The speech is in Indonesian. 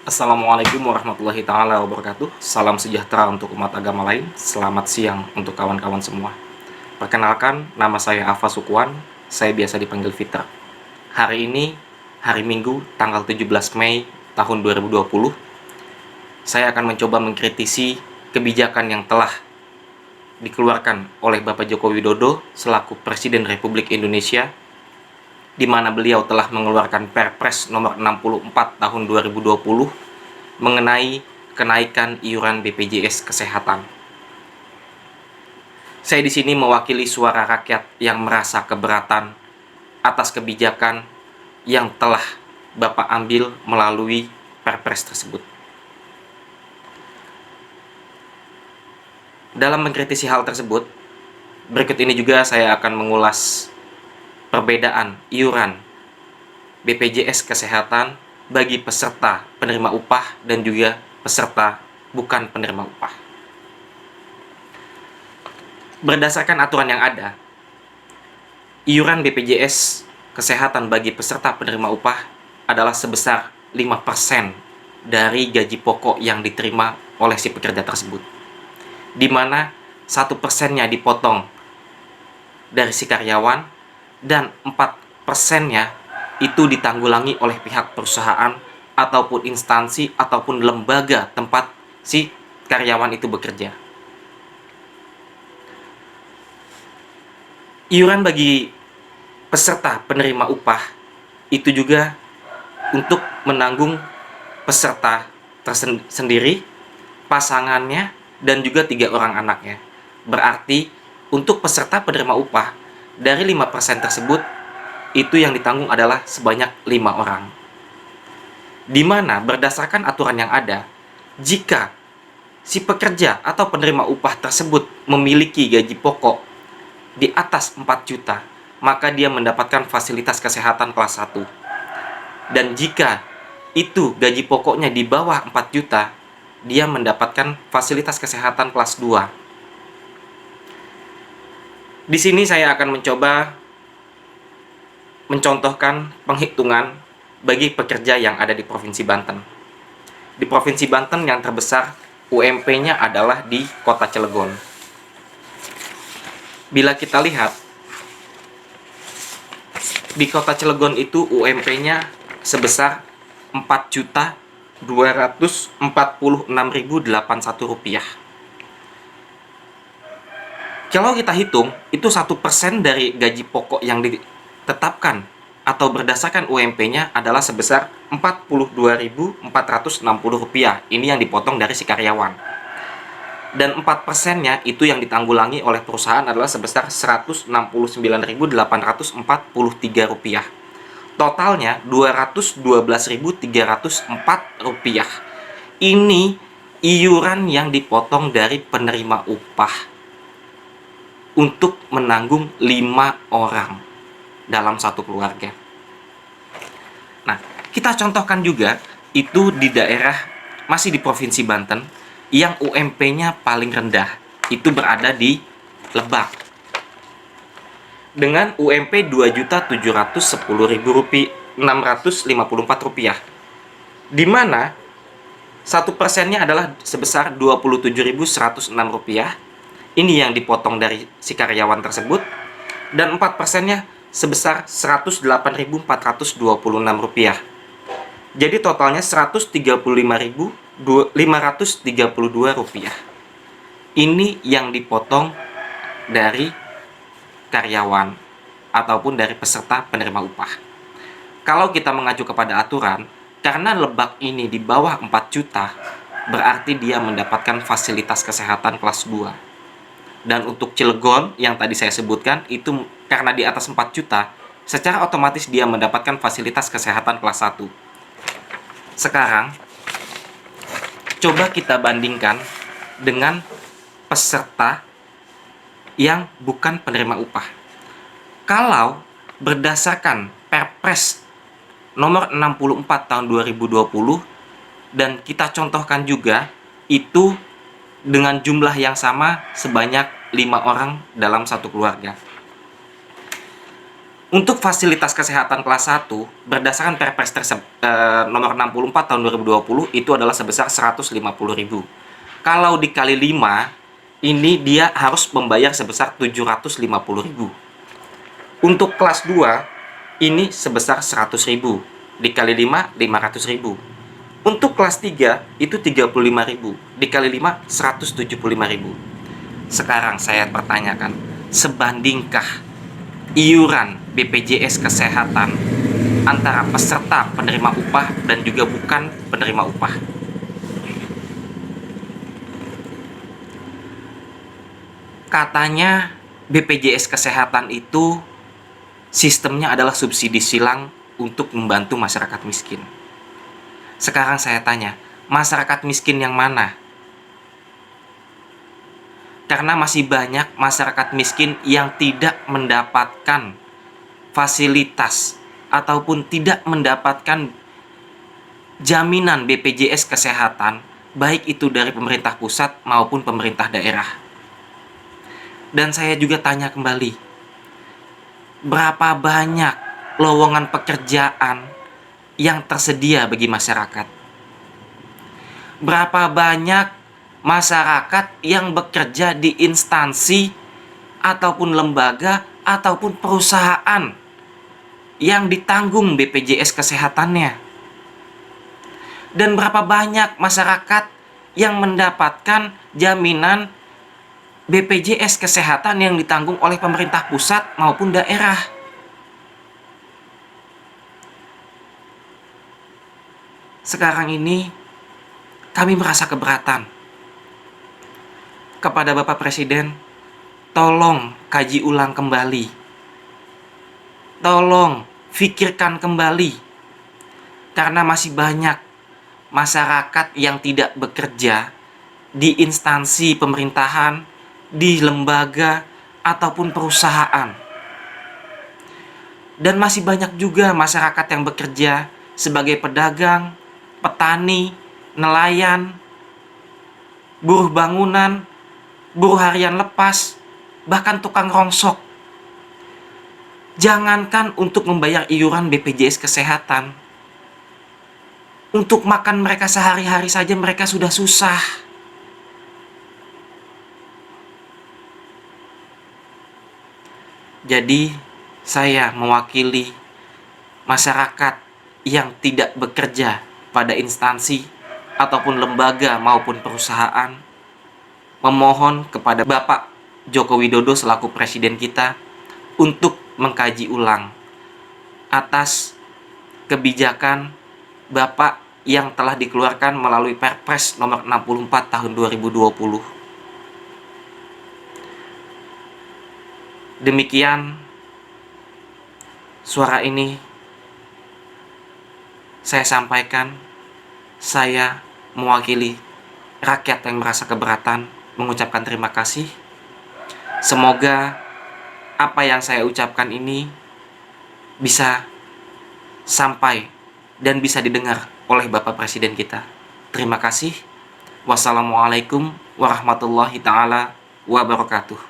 Assalamualaikum warahmatullahi taala wabarakatuh. Salam sejahtera untuk umat agama lain. Selamat siang untuk kawan-kawan semua. Perkenalkan, nama saya Afa Sukuan. Saya biasa dipanggil Fitra. Hari ini, hari Minggu, tanggal 17 Mei tahun 2020, saya akan mencoba mengkritisi kebijakan yang telah dikeluarkan oleh Bapak Joko Widodo selaku Presiden Republik Indonesia, di mana beliau telah mengeluarkan Perpres nomor 64 tahun 2020 mengenai kenaikan iuran BPJS Kesehatan. Saya di sini mewakili suara rakyat yang merasa keberatan atas kebijakan yang telah Bapak ambil melalui Perpres tersebut. Dalam mengkritisi hal tersebut, berikut ini juga saya akan mengulas perbedaan iuran BPJS Kesehatan bagi peserta penerima upah dan juga peserta bukan penerima upah. Berdasarkan aturan yang ada, iuran BPJS Kesehatan bagi peserta penerima upah adalah sebesar 5% dari gaji pokok yang diterima oleh si pekerja tersebut, di mana 1%-nya dipotong dari si karyawan dan 4%-nya itu ditanggulangi oleh pihak perusahaan ataupun instansi ataupun lembaga tempat si karyawan itu bekerja. Iuran bagi peserta penerima upah itu juga untuk menanggung peserta tersendiri, pasangannya, dan juga 3 orang anaknya. Berarti untuk peserta penerima upah, dari 5% tersebut, itu yang ditanggung adalah sebanyak 5 orang. Di mana berdasarkan aturan yang ada, jika si pekerja atau penerima upah tersebut memiliki gaji pokok di atas 4 juta, maka dia mendapatkan fasilitas kesehatan kelas 1. Dan jika itu gaji pokoknya di bawah 4 juta, dia mendapatkan fasilitas kesehatan kelas 2. Di sini saya akan mencoba mencontohkan penghitungan bagi pekerja yang ada di Provinsi Banten. Di Provinsi Banten yang terbesar UMP-nya adalah di Kota Cilegon. Bila kita lihat, di Kota Cilegon itu UMP-nya sebesar Rp4.246.081. Kalau kita hitung, itu 1% dari gaji pokok yang ditetapkan atau berdasarkan UMP-nya adalah sebesar Rp42.460. Ini yang dipotong dari si karyawan. Dan 4%-nya itu yang ditanggulangi oleh perusahaan adalah sebesar Rp169.843. Totalnya Rp212.304. Ini iuran yang dipotong dari penerima upah untuk menanggung 5 orang dalam satu keluarga. Nah, kita contohkan juga itu di daerah masih di Provinsi Banten yang UMP-nya paling rendah, itu berada di Lebak dengan UMP Rp2.710.654, di mana 1%-nya adalah sebesar Rp27.106. Ini yang dipotong dari si karyawan tersebut, dan 4%-nya sebesar Rp108.426. Jadi totalnya Rp135.532. Ini yang dipotong dari karyawan ataupun dari peserta penerima upah. Kalau kita mengacu kepada aturan, karena Lebak ini di bawah 4 juta, berarti dia mendapatkan fasilitas kesehatan kelas 2. Dan untuk Cilegon yang tadi saya sebutkan, itu karena di atas 4 juta, secara otomatis dia mendapatkan fasilitas kesehatan kelas 1. Sekarang, coba kita bandingkan dengan peserta yang bukan penerima upah. Kalau berdasarkan Perpres nomor 64 tahun 2020, dan kita contohkan juga itu dengan jumlah yang sama sebanyak 5 orang dalam satu keluarga. Untuk fasilitas kesehatan kelas 1, berdasarkan Perpres nomor 64 tahun 2020, itu adalah sebesar 150.000. Kalau dikali 5, ini dia harus membayar sebesar 750.000. Untuk kelas 2, ini sebesar 100.000. Dikali 5, 500.000. Untuk kelas 3, itu 35.000. Dikali 5, 175.000. Sekarang saya pertanyakan, sebandingkah iuran BPJS Kesehatan antara peserta penerima upah dan juga bukan penerima upah? Katanya BPJS Kesehatan itu sistemnya adalah subsidi silang untuk membantu masyarakat miskin. Sekarang saya tanya, masyarakat miskin yang mana? Karena masih banyak masyarakat miskin yang tidak mendapatkan fasilitas ataupun tidak mendapatkan jaminan BPJS Kesehatan, baik itu dari pemerintah pusat maupun pemerintah daerah. Dan saya juga tanya kembali, berapa banyak lowongan pekerjaan yang tersedia bagi masyarakat? Berapa banyak masyarakat yang bekerja di instansi ataupun lembaga ataupun perusahaan yang ditanggung BPJS Kesehatannya? Dan berapa banyak masyarakat yang mendapatkan jaminan BPJS Kesehatan yang ditanggung oleh pemerintah pusat maupun daerah? Sekarang ini kami merasa keberatan. Kepada Bapak Presiden, tolong kaji ulang kembali. Tolong pikirkan kembali. Karena masih banyak masyarakat yang tidak bekerja di instansi pemerintahan, di lembaga, ataupun perusahaan. Dan masih banyak juga masyarakat yang bekerja sebagai pedagang, petani, nelayan, buruh bangunan, buruh harian lepas, bahkan tukang rongsok. Jangankan untuk membayar iuran BPJS Kesehatan, untuk makan mereka sehari-hari saja mereka sudah susah. Jadi, saya mewakili masyarakat yang tidak bekerja pada instansi ataupun lembaga maupun perusahaan, memohon kepada Bapak Joko Widodo selaku presiden kita untuk mengkaji ulang atas kebijakan Bapak yang telah dikeluarkan melalui Perpres nomor 64 tahun 2020. Demikian suara ini saya sampaikan. Saya mewakili rakyat yang merasa keberatan mengucapkan terima kasih. Semoga apa yang saya ucapkan ini bisa sampai dan bisa didengar oleh Bapak Presiden kita. Terima kasih. Wassalamualaikum warahmatullahi taala wabarakatuh.